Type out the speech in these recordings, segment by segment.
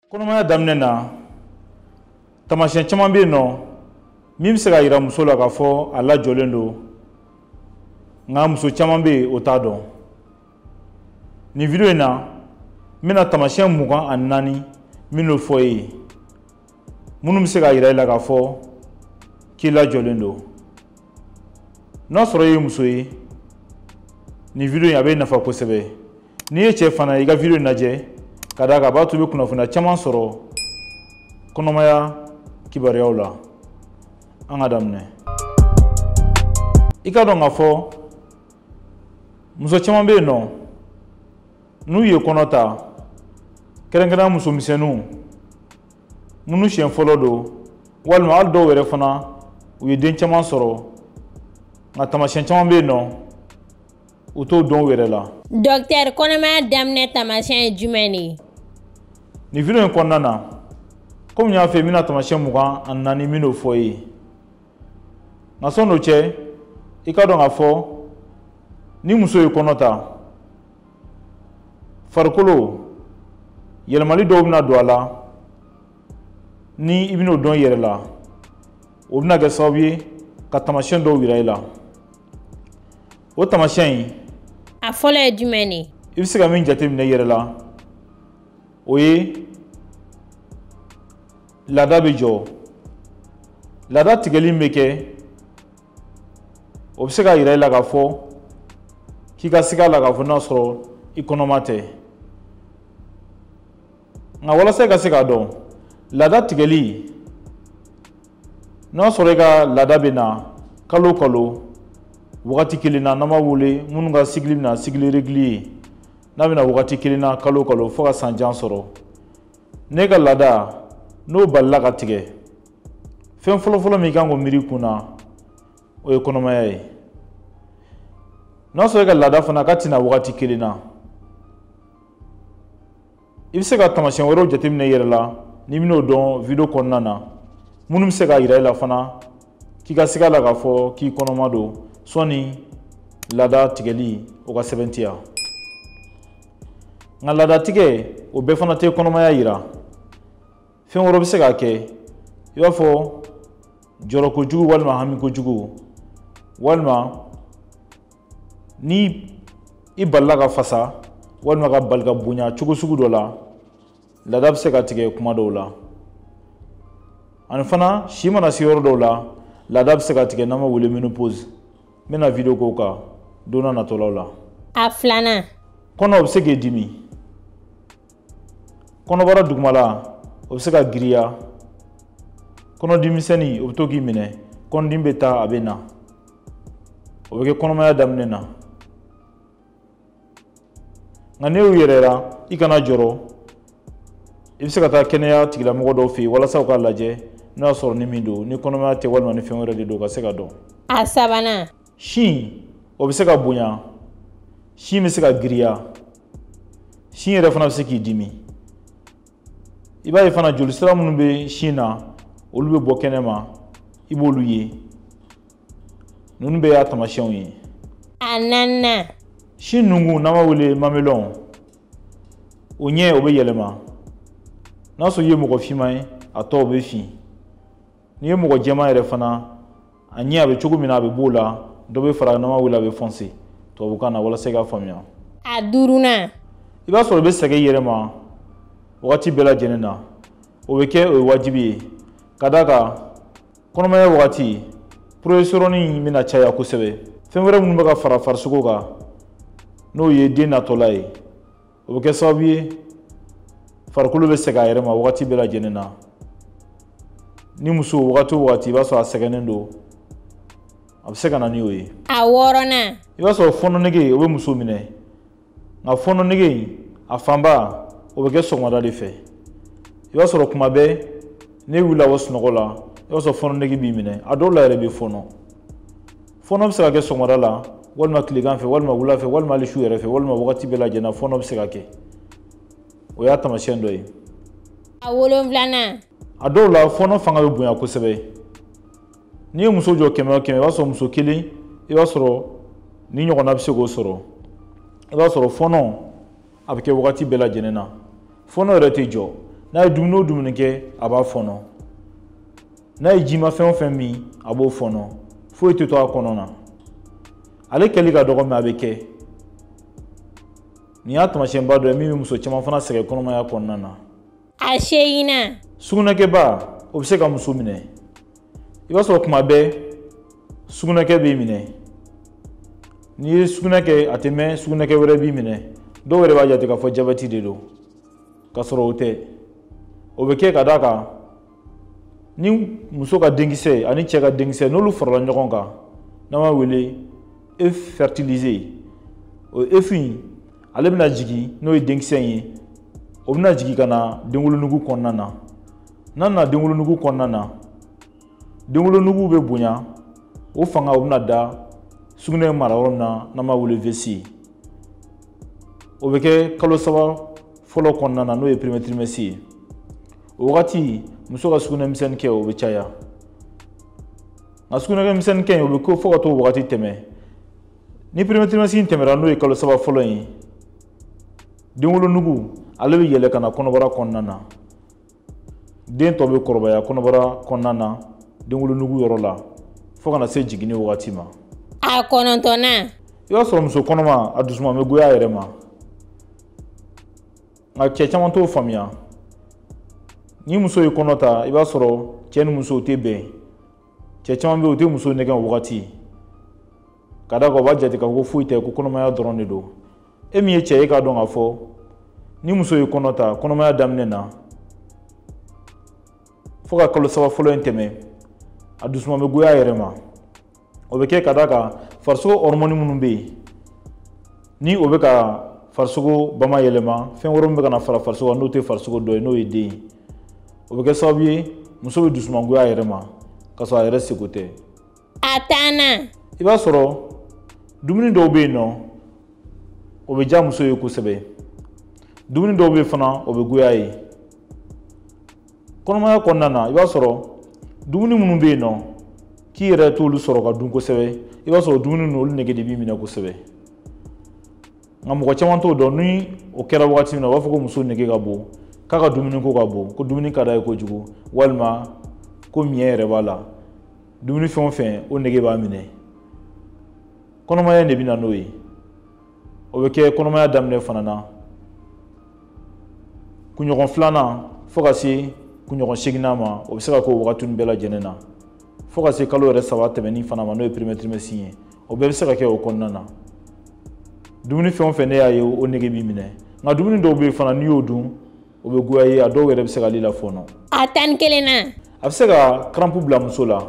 Kɔnɔmaya daminɛ na tamasiyɛn caman bɛ yen nɔ min bɛ se ka yira muso la k'a fɔ a lajɔlen don nka muso caman bɛ yen o t'a dɔn. Nin video in na n bɛna tamasiyɛn 24 minnu fɔ e ye minnu bɛ se ka yira i la k'a fɔ k'i lajɔlen don. N'a sɔrɔ e ye muso ye nin video in a bɛ nafa kosɛbɛ. N'i ye cɛ fana i ka video in lajɛ ka d'a kan a b'a to i bɛ kunnafoniya caman sɔrɔ kɔnɔmaya kibaruyaw la. An ka daminɛ. I ka dɔn k'a fɔ muso caman bɛ yen nɔ n'u ye kɔnɔ ta kɛrɛnkɛrɛnnenya musomisɛnninw minnu siɲɛ fɔlɔ don walima hali dɔw yɛrɛ fana u ye den caman sɔrɔ nka tamasiyɛn caman bɛ yen nɔ u t'o dɔn u yɛrɛ la. Docteur, kɔnɔmaya daminɛ tamasiyɛn ye jumɛn de ye? Nin video in kɔnɔna na komi n y'a fɔ n bɛna tamasiyɛn 24 minnu fɔ e ye nka sɔnni o cɛ i ka dɔn k'a fɔ ni muso ye kɔnɔ ta farikolo yɛlɛmali dɔw bɛna don a la ni i bɛna o dɔn i yɛrɛ la o bɛna kɛ sababu ye ka tamasiyɛn dɔw yira i la. O tamasiyɛn in a fɔlɔ ye jumɛn de? I bɛ se ka min jateminɛ i yɛrɛ la o ye laada bɛ jɔ. Laada tigɛli min bɛ kɛ o bɛ se ka yira i la k'a fɔ k'i ka siga la k'a fɔ n'a sɔrɔ i kɔnɔma tɛ. Nka walasa i ka se k'a dɔn laada tigɛli n'a sɔrɔ i ka laada bɛ na kalo o kalo wagati kelen na n'an b'a wele minnu ka cycle bɛ na cycle régulier n'a bɛ na wagati kelen na kalo o kalo fo ka san jan sɔrɔ. Ne ka laada n'o balila ka tigɛ fɛn fɔlɔfɔlɔ min kan k'o miiri kun na o ye kɔnɔmaya ye. N'a sɔrɔ i ka laada fana ka tɛna wagati kelen na i bɛ se ka tamasiyɛn wɛrɛw jateminɛ i yɛrɛ la n'i bɛn'o dɔn video kɔnɔna na minnu bɛ se ka yira i la fana k'i ka siga la k'a fɔ k'i kɔnɔma don sɔnni laada tigɛli o ka sɛbɛntiya. Nka laada tigɛ o bɛɛ fana tɛ kɔnɔmaya yira. Fɛn wɛrɛ bɛ se ka kɛ i b'a fɔ jɔrɔ kojugu walima hami kojugu walima ni i balila ka fasa walima ka bali ka bonya cogo sugu dɔ la laada bɛ se ka tigɛ kuma dɔw la. Ani fana si mana se yɔrɔ dɔw la laada bɛ se ka tigɛ n'an b'a wele ménopause. N bɛna video k'o kan don n'a natɔlaw la. A filanan kɔnɔ bɛ se k'i dimi. Kɔnɔbara dugumala o bɛ se ka giriya. Kɔnɔdimisɛnnin o bɛ to k'i minɛ kɔnɔdimi bɛ taa a bɛ na o bɛ kɛ kɔnɔmaya daminɛ na. Nka n'e y'u yɛrɛra i kana jɔrɔ i bɛ se ka taa kɛnɛya tigilamɔgɔ dɔw fɛ yen walasa u k'a lajɛ n'o y'a sɔrɔ ni min don ni kɔnɔmaya tɛ walima ni fɛn wɛrɛ de don ka se ka dɔn. A sabanan sin o bɛ se ka bonya sin bɛ se ka giriya sin yɛrɛ fana bɛ se k'i dimi. I b'a ye fana jolisira minnu bɛ sin na olu bɛ bɔ kɛnɛma i b'olu ye ninnu bɛɛ y'a tamasiyɛnw ye. A naaninan sin nungu n'an b'a wele mamelon o ɲɛ o bɛ yɛlɛma n'a sɔrɔ i ye mɔgɔ finman ye a tɔ bɛ fin n'i ye mɔgɔ jɛman yɛrɛ fana a ɲɛ a bɛ cogo min na a bɛ b'o la dɔ bɛ fara n'an b'a wele a bɛ foncer tubabukan na walasa i k'a faamuya. A duurunan I b'a sɔrɔ i bɛ sɛgɛn i yɛrɛ ma wagati bɛɛ lajɛlen na o bɛ kɛ o ye wajibi ye ka d'a kan kɔnɔmaya wagati progestérone bɛna caya kosɛbɛ. Fɛn wɛrɛ minnu bɛ ka fara farisogo kan n'o ye den natɔla ye o bɛ kɛ sababu ye farikolo bɛ sɛgɛn a yɛrɛ ma wagati bɛɛ lajɛlen na. Ni muso wagati o wagati i b'a sɔrɔ a sɛgɛnnen don a bɛ se ka na ni o ye. A wɔɔrɔnan I b'a sɔrɔ fɔnɔ nege o bɛ muso minɛ nka fɔnɔ nege in a fanba o bɛ kɛ sɔgɔmada de fɛ. I b'a sɔrɔ kuma bɛɛ n'e wulila o sunɔgɔ la i b'a sɔrɔ fɔnɔ nege b'i minɛ a dɔw la yɛrɛ bɛ fɔnɔ. Fɔnɔ bɛ se ka kɛ sɔgɔmada la walima tilegan fɛ walima wula fɛ walima hali su yɛrɛ fɛ walima wagati bɛɛ lajɛlen na fɔnɔ bɛ se ka kɛ o y'a tamasiyɛn dɔ ye. A wolonfilanan a dɔw la fɔnɔ fanga bɛ bonya kosɛbɛ. N'i ye muso jɔ 100 o 100 i b'a sɔrɔ muso kelen i b'a sɔrɔ ni ɲɔgɔnna bɛ se k'o sɔrɔ. I b'a sɔrɔ fɔnɔ a bɛ kɛ wagati bɛɛ lajɛlen na. Fɔnɔ yɛrɛ tɛ jɔ n'a ye dumuni o dumuni kɛ a b'a fɔnɔ n'a ye jimafɛn o fɛn min a b'o fɔnɔ foyi tɛ to a kɔnɔ na ale kɛli ka dɔgɔ mais a bɛ kɛ nin y'a taamasiyɛnba dɔ ye min bɛ muso caman fana sɛgɛn kɔnɔmaya kɔnɔna na. A seginna. Sugunɛkɛba o bɛ se ka muso minɛ i b'a sɔrɔ tuma bɛɛ sugunɛkɛ b'i minɛ n'i ye sugunɛ kɛ a tɛ mɛn sugunɛkɛ wɛrɛ b'i minɛ dɔw yɛrɛ b'a jate k'a fɔ jabɛti de don k'a sɔrɔ o tɛ o bɛ kɛ ka d'a kan ni muso ka denkisɛ ani cɛ ka denkisɛ n'olu farala ɲɔgɔn kan n'an b'a wele œuf fertilisé o œuf in ale bɛna jigin n'o ye denkisɛ in ye o bɛna jigin ka na denwolonugu kɔnɔna na n'a nana denwolonugu kɔnɔna na denwolonugu bɛ bonya o fanga o bɛna da sugunɛ mara yɔrɔ min na n'an b'a wele vessie o bɛ kɛ kalo 3 fɔlɔ kɔnɔna na n'o ye premier trimestre ye o wagati muso ka sugunɛ misɛnnin kɛ o bɛ caya nka sugunɛ misɛnnin kɛ o bɛ ko fo ka t'o wagati tɛmɛ ni premier trimestre in tɛmɛra n'o ye kalo 3 fɔlɔ ye denwolonugu ale bɛ yɛlɛ ka na kɔnɔbara kɔnɔna na den tɔ bɛ kɔrɔbaya kɔnɔbara kɔnɔna na denwolonugu yɔrɔ la fo kana se jiginni wagati ma. A kɔnɔntɔnna. I b'a sɔrɔ muso kɔnɔma a dusuma bɛ goya a yɛrɛ ma nka cɛ caman t'o faamuya ni muso ye kɔnɔ ta i b'a sɔrɔ cɛ ni muso tɛ bɛn cɛ caman bɛ yen o tɛ muso nɛgɛn o wagati ka d'a kan o b'a jate k'a fɔ ko foyi tɛ ko kɔnɔmaya dɔrɔn de don e min ye cɛ ye k'a dɔn k'a fɔ ni muso ye kɔnɔ ta kɔnɔmaya daminɛ na fo ka kalo 3 fɔlɔ in tɛmɛ a dusuma bɛ goya a yɛrɛ ma o bɛ kɛ ka d'a kan farisogo hormone minnu bɛ yen ni o bɛ ka farisogo bamayɛlɛma fɛn wɛrɛ min bɛ ka na fara farisogo kan n'o tɛ farisogo dɔ ye n'o ye den ye o bɛ kɛ sababu ye muso bɛ dusuma goya a yɛrɛ ma k'a sɔrɔ a yɛrɛ seko tɛ. A tanna. I b'a sɔrɔ dumuni dɔw bɛ yen nɔ o bɛ diya muso ye kosɛbɛ dumuni dɔw bɛ yen fana o bɛ goya ye kɔnɔmaya kɔnɔna na i b'a sɔrɔ dumuni minnu bɛ yen nɔ k'i yɛrɛ t'olu sɔrɔ ka dun kosɛbɛ i b'a sɔrɔ dumuni ninnu olu nege de b'i minɛ kosɛbɛ nka mɔgɔ caman t'o dɔn ni o kɛra wagati min na u b'a fɔ ko muso nege ka bon k'a ka dumuni ko ka bon ko dumuni ka d'a ye kojugu walima ko miɲɛ yɛrɛ b'a la dumuni fɛn o fɛn o nege b'a minɛ kɔnɔmaya de bɛ na n'o ye o bɛ kɛ kɔnɔmaya daminɛ fana na kunɲɔgɔn filanan fo ka se kunɲɔgɔn seginnan ma o bɛ se ka k'o wagati bɛɛ lajɛlen na fo ka se kalo yɛrɛ 3 tɛmɛni fana ma n'o ye premier trimestre ye o bɛɛ bɛ se ka kɛ o kɔnɔna na dumuni fɛn o fɛn ne y'a ye o nege b'i minɛ nka dumuni dɔw bɛ yen fana n'i y'o dun o bɛ goya ye a dɔw yɛrɛ bɛ se ka ale la fɔɔnɔ. A 11 na. A bɛ se ka crampe bila muso la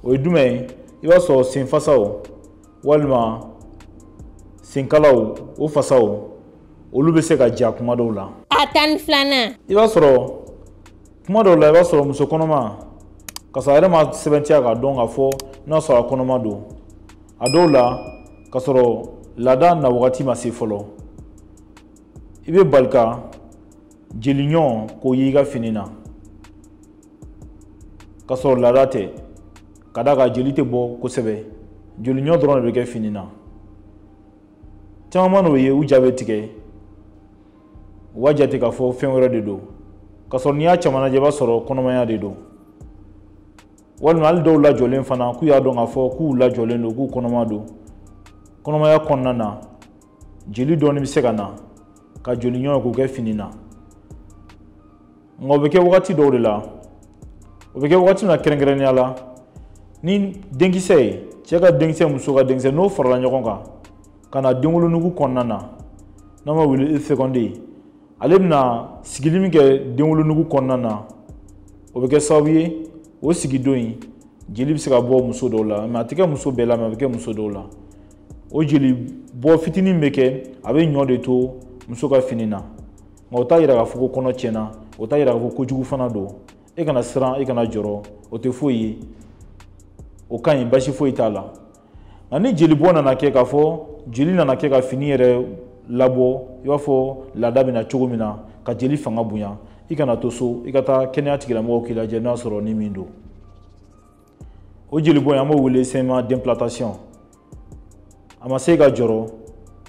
o ye jumɛn ye i b'a sɔrɔ senfasaw walima senkalaw o fasaw olu bɛ se ka ja kuma dɔw la. A 12 na. I b'a sɔrɔ kuma dɔw la i b'a sɔrɔ muso kɔnɔma ka sɔrɔ a yɛrɛ ma sɛbɛntiya k'a dɔn k'a fɔ n'a sɔrɔ a kɔnɔma don a dɔw la ka sɔrɔ laada na wagati ma se fɔlɔ i bɛ bali ka jeli ɲɔgɔn k'o ye i ka fini na ka sɔrɔ laada tɛ ka d'a kan jeli tɛ bɔ kosɛbɛ jeli ɲɔgɔn dɔrɔn de bɛ kɛ fini na caman ma n'o ye u ja bɛ tigɛ u b'a jate k'a fɔ fɛn wɛrɛ de don ka sɔrɔ n'i y'a caman lajɛ i b'a sɔrɔ kɔnɔmaya de don walima hali dɔw lajɔlen fana k'u y'a dɔn k'a fɔ k'u lajɔlen don k'u kɔnɔma don kɔnɔmaya kɔnɔna na jeli dɔɔni bɛ se ka na ka joli ɲɔgɔn k'o kɛ fini na nka o bɛ kɛ wagati dɔw de la o bɛ kɛ wagati min na kɛrɛnkɛrɛnnenya la ni denkisɛ ye cɛ ka denkisɛ muso ka denkisɛ n'o farala ɲɔgɔn kan ka na denwolonugu kɔnɔna na n'an b'a wele fécondé ale bɛna sigili min kɛ denwolonugu kɔnɔna na o bɛ kɛ sababu ye o sigidon in jeli bɛ se ka bɔ muso dɔw la mais a tɛ kɛ muso bɛɛ la mais a bɛ kɛ muso dɔw la o jeli bɔ fitinin bɛ kɛ a bɛ ɲɔ de to muso ka fini na nka o t'a yira k'a fɔ ko kɔnɔ tiɲɛna o t'a yira k'a fɔ kojugu fana don e kana siran e kana jɔrɔ o tɛ foyi ye o ka ɲi basi foyi t'a la nka ni jeli bɔ nana kɛ k'a fɔ jeli nana kɛ ka fini yɛrɛ labɔ i b'a fɔ laada bɛ na cogo min na ka jeli fanga bonya i kana to so i ka taa kɛnɛya tigilamɔgɔw k'i lajɛ n'a sɔrɔ ni min don o jeli bɔ in an b'o wele sainement d'implantation a ma se ka jɔrɔ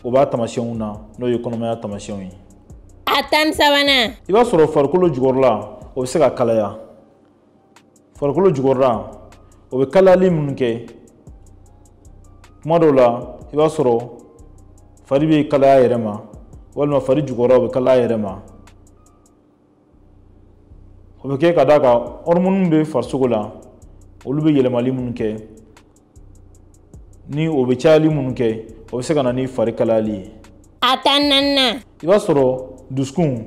o b'a taamasiyɛnw na n'o ye kɔnɔmaya taamasiyɛnw ye A tan sabanan. I b'a sɔrɔ farikolo jukɔrɔla o bɛ se ka kalaya. Farikolo jukɔrɔla o bɛ kalayali minnu kɛ. Kuma dɔw la i b'a sɔrɔ fari bɛ kalaya yɛrɛ ma walima fari jukɔrɔla o bɛ kalaya yɛrɛ ma. O bɛ kɛ ka d'a kan hormone bɛ farisogo la olu bɛ yɛlɛmali minnu kɛ. Ni o bɛ cayali minnu kɛ o bɛ se ka na ni fari kalayali ye. A tan naaninan. I b'a sɔrɔ dusukun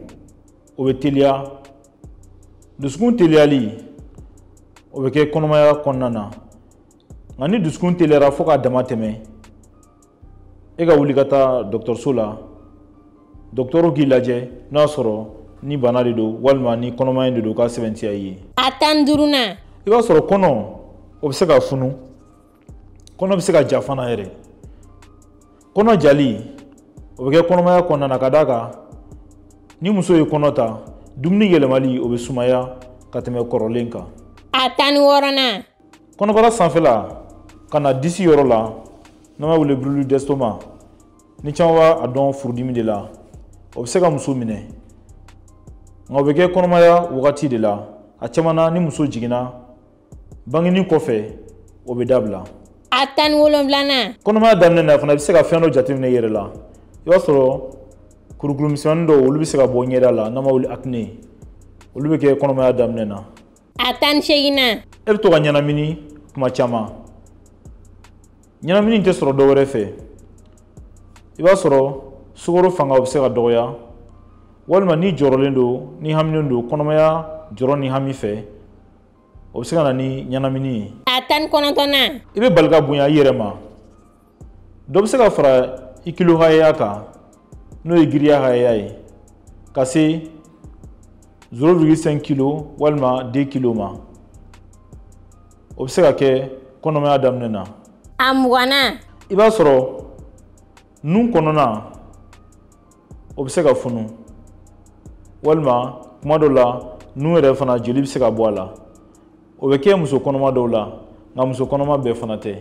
o bɛ teliya. Dusukun teliyali o bɛ kɛ kɔnɔmaya kɔnɔna na. Nka ni dusukun teliyara fo k'a dama tɛmɛ e ka wuli ka taa dɔgɔtɔrɔso la. Dɔgɔtɔrɔw k'i lajɛ n'a y'a sɔrɔ ni bana de don walima ni kɔnɔmaya de don k'a sɛbɛntiya i ye. A tan duurunan. I b'a sɔrɔ kɔnɔ o bɛ se ka funu. Kɔnɔ bɛ se ka ja fana yɛrɛ. Kɔnɔ jali o bɛ kɛ kɔnɔmaya kɔnɔna na ka d'a kan ni muso ye kɔnɔ ta dumuni yɛlɛmali o bɛ sumaya ka tɛmɛ kɔrɔlen kan. A tan ni wɔɔrɔnan. Kɔnɔbara sanfɛla ka na disi yɔrɔ la n'an b'a wele brûlure d'estomac ni caman b'a dɔn furudimi de la o bɛ se ka muso minɛ nka o bɛ kɛ kɔnɔmaya wagati de la a caman na ni muso jiginna bangeni kɔfɛ o bɛ dabila. A tan ni wolonwulanan. Kɔnɔmaya daminɛ na fana i bɛ se ka fɛn dɔ jateminɛ i yɛrɛ la i b'a sɔrɔ kurukuru misɛnnin dɔw olu bɛ se ka bɔ ɲɛda la n'an b'a wele acné olu bɛ kɛ kɔnɔmaya daminɛ na. A tan ni seeginan. E bɛ to ka ɲɛnamini kuma caman. Ɲɛnamini tɛ sɔrɔ dɔ wɛrɛ fɛ i b'a sɔrɔ sukaro fanga bɛ se ka dɔgɔya walima ni jɔrɔlen don ni haminen don kɔnɔmaya jɔrɔ ni hami fɛ o bɛ se ka na ni ɲɛnamini ye. A tan ni kɔnɔntɔnnan. I bɛ bali ka bonya i yɛrɛ ma. Dɔ bɛ se ka fara i kilo hakɛya kan n'o ye giriya hakɛya ye ka se 0,5 kilo walima 2 kilo ma. O bɛ se ka kɛ kɔnɔmaya daminɛ na. A mugannan. I b'a sɔrɔ nun kɔnɔna o bɛ se ka funu walima kuma dɔw la nun yɛrɛ fana joli bɛ se ka bɔ a la. O bɛ kɛ muso kɔnɔma dɔw la nka muso kɔnɔma bɛɛ fana tɛ.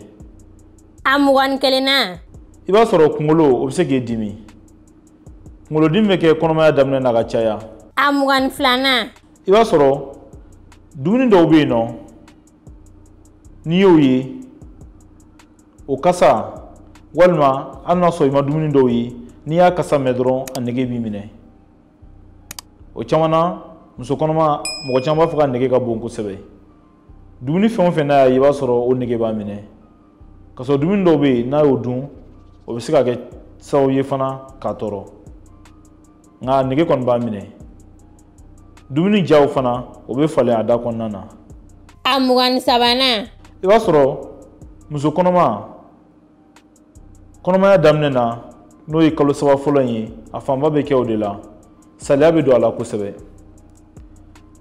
A mugan ni kelennan. I b'a sɔrɔ kunkolo o bɛ se k'i dimi. Kunkolodimi bɛ kɛ kɔnɔmaya daminɛ na ka caya. A mugan ni filanan. I b'a sɔrɔ dumuni dɔw bɛ yen nɔ n'i y'o ye o kasa walima hali n'a sɔrɔ i ma dumuni dɔw ye n'i y'a kasa mɛn dɔrɔn a nege b'i minɛ. O caman na muso kɔnɔma mɔgɔ caman b'a fɔ ka nege ka bon kosɛbɛ. Dumuni fɛn o fɛn n'a y'a ye i b'a sɔrɔ o nege b'a minɛ. Ka sɔrɔ dumuni dɔw bɛ yen n'a y'o dun o bɛ se ka kɛ sababu ye fana k'a tɔɔrɔ nka nege kɔni b'a minɛ. Dumuni jaw fana o bɛ falen a da kɔnɔna na. A mugan ni sabanan. I b'a sɔrɔ muso kɔnɔma kɔnɔmaya daminɛ na n'o ye kalo 3 fɔlɔ in ye a fanba bɛ kɛ o de la saliya bɛ don a la kosɛbɛ.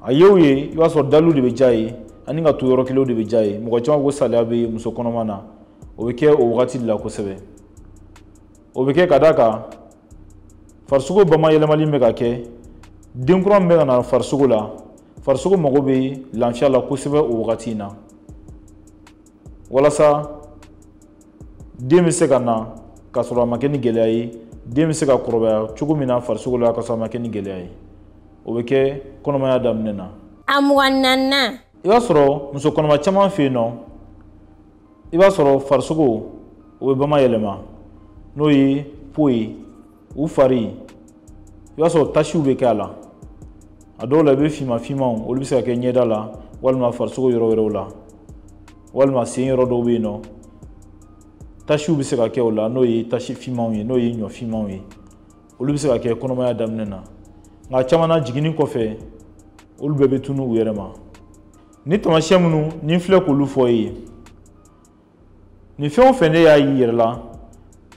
A yew ye i b'a sɔrɔ daliw de bɛ ja ye ani ka to yɔrɔ kelenw de bɛ ja ye. Mɔgɔ caman ko saliya bɛ muso kɔnɔma na o bɛ kɛ o wagati de la kosɛbɛ. O bɛ kɛ ka d'a kan farisogo bamayɛlɛmali bɛ ka kɛ denkura min bɛ ka na farisogo la farisogo mago bɛ lafiya la kosɛbɛ o wagati in na walasa den bɛ se ka na k'a sɔrɔ a ma kɛ ni gɛlɛya ye den bɛ se ka kɔrɔbaya cogo min na farisogo la k'a sɔrɔ a ma kɛ ni gɛlɛya ye o bɛ kɛ kɔnɔmaya daminɛ na. A mugan ni naaninan. I b'a sɔrɔ muso kɔnɔma caman fɛ yen nɔ i b'a sɔrɔ farisogo o bɛ bamayɛlɛma n'o ye po ye u fari i b'a sɔrɔ tasiw bɛ kɛ a la a dɔw la i bɛ finmanw olu bɛ se ka kɛ ɲɛda la walima farisogo yɔrɔ wɛrɛw la walima sen yɔrɔ dɔw bɛ yen nɔ tasiw bɛ se ka kɛ o la n'o ye tasi finmanw ye n'o ye ɲɔ finmanw ye olu bɛ se ka kɛ kɔnɔmaya daminɛ na nka caman na jiginni kɔfɛ olu bɛɛ bɛ tunu u yɛrɛ ma. Ni taamasiyɛn minnu ni filɛ k'olu fɔ e ye ni fɛn o fɛn ne y'a y'i yɛrɛ la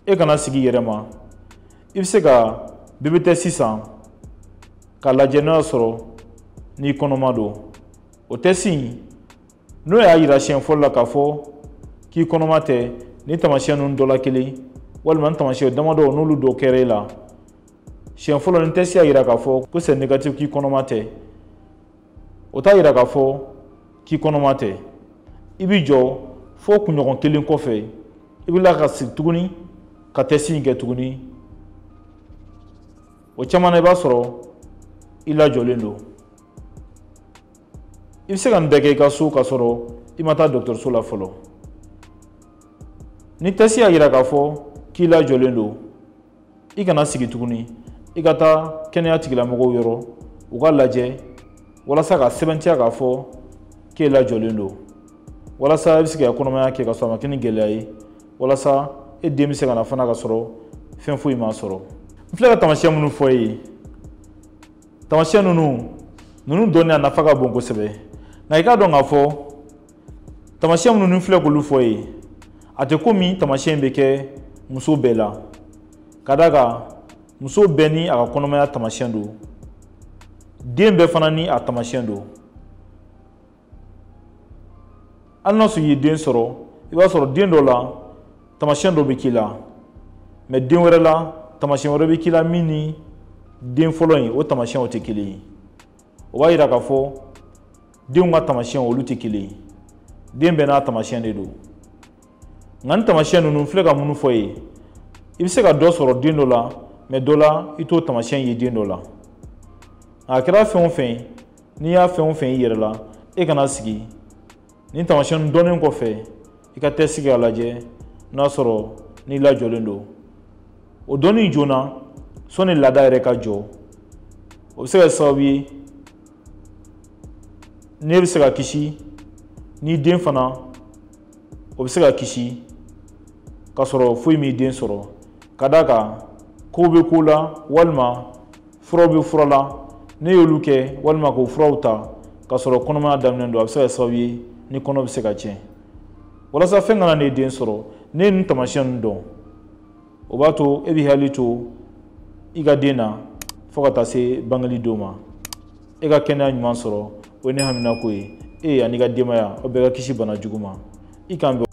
e kana sigi i yɛrɛ ma i bɛ se ka BBT san k'a lajɛ n'o y'a sɔrɔ n'i kɔnɔma don o test in n'o y'a yira siɲɛ fɔlɔ la k'a fɔ k'i kɔnɔma tɛ ni taamasiyɛn ninnu dɔ la kelen walima ni taamasiyɛn damadɔ n'olu dɔ kɛra e la siɲɛ fɔlɔ ni test y'a yira k'a fɔ ko c'est négatif k'i kɔnɔma tɛ o t'a yira k'a fɔ k'i kɔnɔma tɛ i b'i jɔ fo kunɲɔgɔn kelen kɔfɛ i bɛ tila ka sigi tuguni ka test in kɛ tuguni o caman na i b'a sɔrɔ i lajɔlen don i bɛ se ka nin bɛɛ kɛ i ka so k'a sɔrɔ i ma taa dɔgɔtɔrɔso la fɔlɔ ni test y'a yira k'a fɔ k'i lajɔlen don i kana sigi tuguni i ka taa kɛnɛya tigilamɔgɔw yɔrɔ u ka lajɛ walasa ka sɛbɛntiya k'a fɔ k'e lajɔlen don walasa i bɛ se ka kɔnɔmaya kɛ ka sɔrɔ a ma kɛ ni gɛlɛya ye walasa e den bɛ se ka na fana ka sɔrɔ fɛn foyi m'a sɔrɔ n filɛ ka taamasiyɛn minnu fɔ e ye taamasiyɛn ninnu dɔnni a nafa ka bon kosɛbɛ nka i k'a dɔn k'a fɔ taamasiyɛn minnu filɛ k'olu fɔ e ye a tɛ komi taamasiyɛn bɛ kɛ muso bɛɛ la ka d'a kan muso bɛɛ ni a ka kɔnɔmaya taamasiyɛn don den bɛɛ fana ni a taamasiyɛn don hali n'a sɔrɔ i ye den sɔrɔ i b'a sɔrɔ den dɔ la taamasiyɛn dɔ bɛ k'i la mɛ den wɛrɛ la taamasiyɛn wɛrɛ bɛ k'i la min ni den fɔlɔ in o taamasiyɛnw tɛ kelen ye o b'a yira k'a fɔ denw ka taamasiyɛnw olu tɛ kelen ye den bɛɛ n'a taamasiyɛn de don nka ni taamasiyɛn ninnu filɛ ka minnu fɔ ye i bɛ se ka dɔ sɔrɔ den dɔ la mɛ dɔ la i t'o taamasiyɛn ye den dɔ la a kɛra fɛn o fɛn n'i y'a fɛn o fɛn i yɛrɛ la e kana sigi ni taamasiyɛn dɔnnen kɔfɛ i ka test kɛ k'a lajɛ n'a sɔrɔ n'i lajɔlen don o dɔnni joona sɔnni laada yɛrɛ ka jɔ o bɛ se ka kɛ sababu ye n'e bɛ se ka kisi ni den fana o bɛ se ka kisi k'a sɔrɔ foyi m'i den sɔrɔ ka d'a kan kow bɛ kow la walima furaw bɛ fura la ne y'olu kɛ walima k'o furaw ta k'a sɔrɔ kɔnɔmaya daminɛ don a bɛ se ka kɛ sababu ye ni kɔnɔ bɛ se ka tiɲɛ walasa fɛn kana n'e den sɔrɔ ne ye nin taamasiyɛn ninnu dɔn o b'a to e b'i hakili to i ka den na fo ka taa se bangeli don ma e ka kɛnɛya ɲuman sɔrɔ o ye ne haminako ye e ani i ka denbaya aw bɛɛ ka kisi bana jugu ma i k'an bɛn